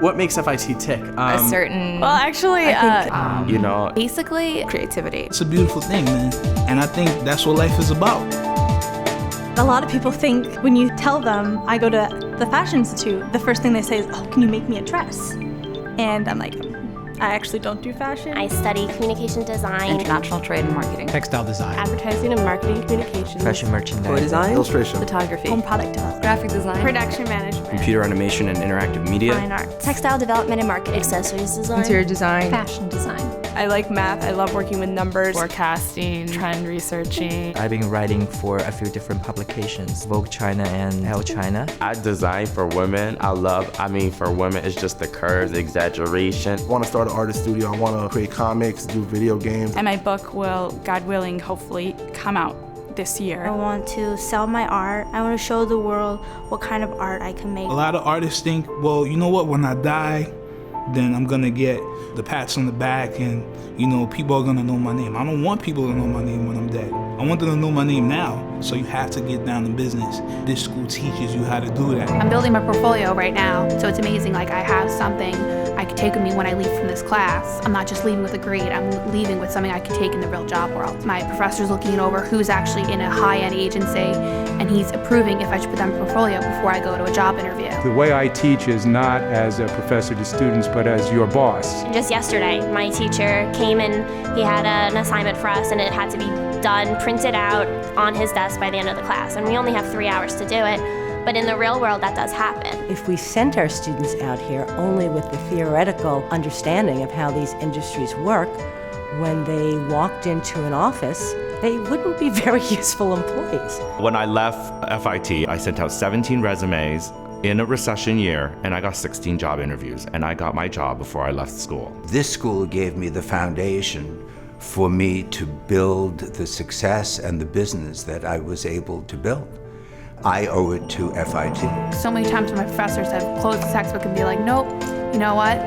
What makes FIT tick? A certain... Well, actually, basically, creativity. It's a beautiful thing, man. And I think that's what life is about. A lot of people think when you tell them I go to the Fashion Institute, the first thing they say is, oh, can you make me a dress? And I'm like, I actually don't do fashion. I study communication design, international trade and marketing, textile design, Advertising and marketing communications, fashion merchandising, toy design, illustration, photography, home product development, graphic design, production management, computer animation and interactive media, fine art, textile development and marketing, accessories design, interior design, fashion design. I like math. I love working with numbers, forecasting, trend researching. I've been writing for a few different publications, Vogue China and Elle China. I design for women. For women, it's just the curves, the exaggeration. I want to start an artist studio. I want to create comics, do video games. And my book will, God willing, hopefully come out this year. I want to sell my art. I want to show the world what kind of art I can make. A lot of artists think, well, you know what, when I die, then I'm gonna get the pats on the back and, people are gonna know my name. I don't want people to know my name when I'm dead. I want them to know my name now. So you have to get down to business. This school teaches you how to do that. I'm building my portfolio right now, so it's amazing. I have something I could take with me when I leave from this class. I'm not just leaving with a grade, I'm leaving with something I could take in the real job world. My professor's looking over who's actually in a high-end agency, and he's approving if I should put them in a portfolio before I go to a job interview. The way I teach is not as a professor to students, but as your boss. Just yesterday, my teacher came and he had an assignment for us, and it had to be done, printed out on his desk by the end of the class. And we only have 3 hours to do it. But in the real world, that does happen. If we sent our students out here only with the theoretical understanding of how these industries work, when they walked into an office, they wouldn't be very useful employees. When I left FIT, I sent out 17 resumes in a recession year, and I got 16 job interviews, and I got my job before I left school. This school gave me the foundation for me to build the success and the business that I was able to build. I owe it to FIT. So many times when my professors have closed the textbook and be like, nope, you know what?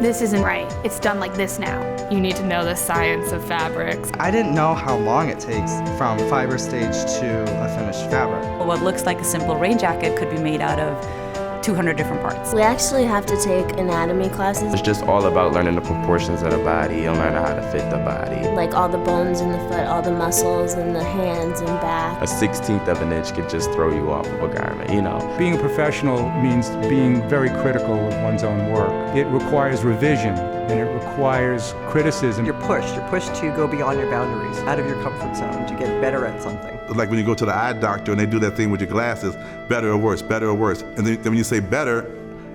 This isn't right. It's done like this now. You need to know the science of fabrics. I didn't know how long it takes from fiber stage to a finished fabric. what looks like a simple rain jacket could be made out of 200 different parts. We actually have to take anatomy classes. It's just all about learning the proportions of the body and learning how to fit the body. Like all the bones in the foot, all the muscles in the hands and back. A 1/16 of an inch could just throw you off of a garment, you know. Being a professional means being very critical of one's own work. It requires revision and it requires criticism. You're pushed to go beyond your boundaries, out of your comfort zone, to get better at something. Like when you go to the eye doctor and they do that thing with your glasses, better or worse, better or worse. And then when you say better,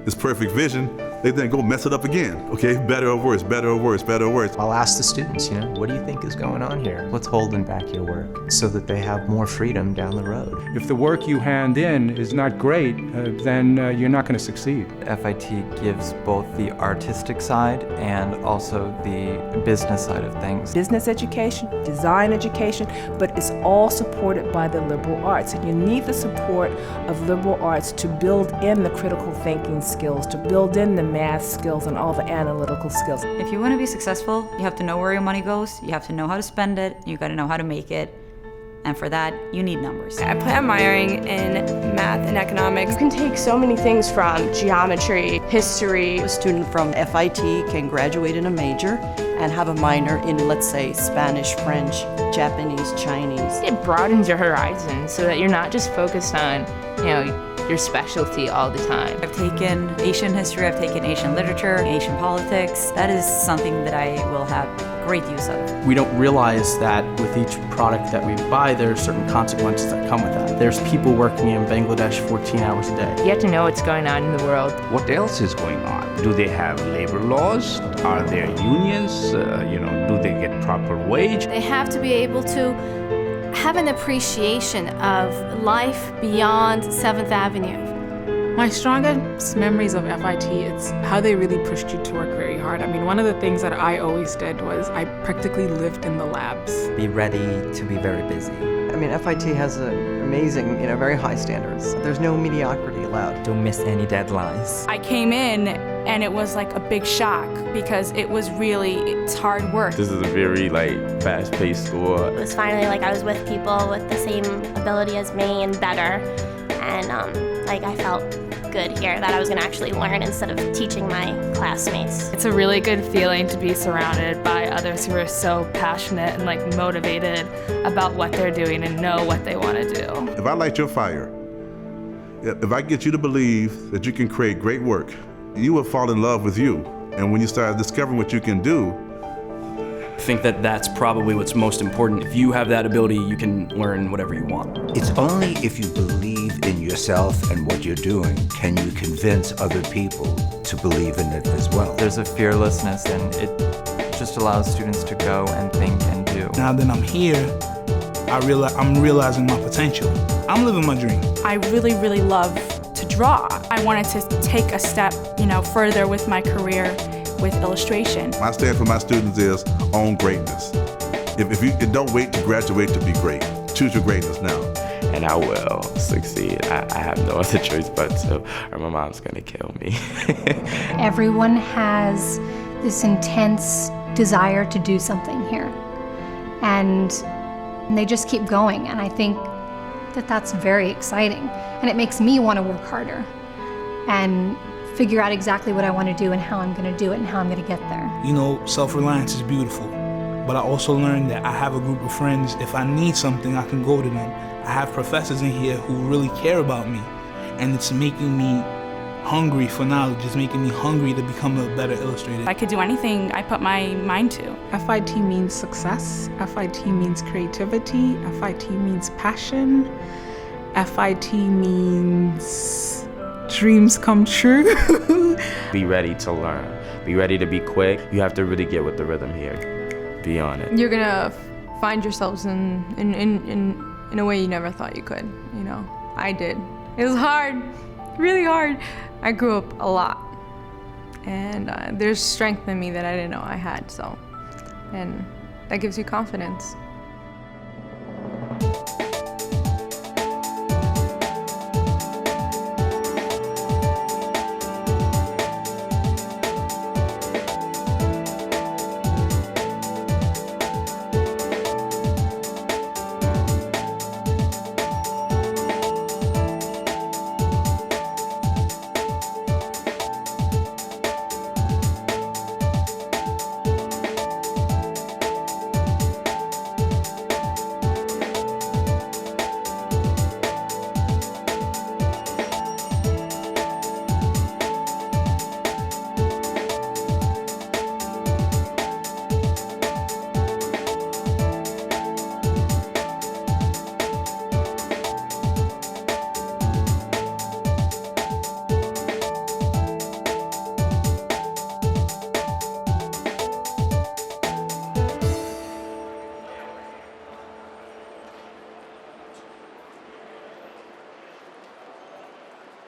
it's perfect vision, they then go mess it up again. Okay, better or worse, better or worse, better or worse. I'll ask the students, what do you think is going on here? What's holding back your work so that they have more freedom down the road? If the work you hand in is not great, then you're not going to succeed. FIT gives both the artistic side and also the business side of things. Business education, design education, but it's all supported by the liberal arts. And you need the support of liberal arts to build in the critical thinking skills, to build in the math skills and all the analytical skills. If you want to be successful, you have to know where your money goes, you have to know how to spend it, you got to know how to make it. And for that, you need numbers. I plan minoring in math and economics. You can take so many things from geometry, history. A student from FIT can graduate in a major and have a minor in, let's say, Spanish, French, Japanese, Chinese. It broadens your horizons so that you're not just focused on, your specialty all the time. I've taken Asian history, I've taken Asian literature, Asian politics. That is something that I will have great use of. We don't realize that with each product that we buy, there are certain consequences that come with that. There's people working in Bangladesh 14 hours a day. You have to know what's going on in the world. What else is going on? Do they have labor laws? Are there unions? Do they get proper wage? They have to be able to have an appreciation of life beyond 7th Avenue. My strongest memories of FIT, it's how they really pushed you to work very hard. I mean, one of the things that I always did was I practically lived in the labs. Be ready to be very busy. I mean, FIT has amazing, very high standards. There's no mediocrity allowed. Don't miss any deadlines. I came in and it was like a big shock because it's hard work. This is a very fast-paced school. It was finally like I was with people with the same ability as me and better. And like I felt good here, that I was gonna actually learn instead of teaching my classmates. It's a really good feeling to be surrounded by others who are so passionate and like motivated about what they're doing and know what they want to do. If I light your fire, if I get you to believe that you can create great work, you will fall in love with you. And when you start discovering what you can do, I think that that's probably what's most important. If you have that ability, you can learn whatever you want. It's only if you believe in yourself and what you're doing can you convince other people to believe in it as well. There's a fearlessness, and it just allows students to go and think and do. Now that I'm here, I'm realizing my potential. I'm living my dream. I really, really love to draw. I wanted to take a step, further with my career with illustration. My stand for my students is own greatness. If you don't wait to graduate to be great, choose your greatness now. And I will succeed. I have no other choice but to, or my mom's gonna kill me. Everyone has this intense desire to do something here. And they just keep going. And I think that that's very exciting. And it makes me want to work harder and figure out exactly what I want to do and how I'm going to do it and how I'm going to get there. Self-reliance is beautiful, but I also learned that I have a group of friends. If I need something, I can go to them. I have professors in here who really care about me, and it's making me hungry for knowledge. It's making me hungry to become a better illustrator. I could do anything I put my mind to. FIT means success. FIT means creativity. FIT means passion. FIT means dreams come true. Be ready to learn. Be ready to be quick. You have to really get with the rhythm here. Be on it. You're gonna find yourselves in a way you never thought you could. I did. It was hard, really hard. I grew up a lot, and there's strength in me that I didn't know I had. And that gives you confidence.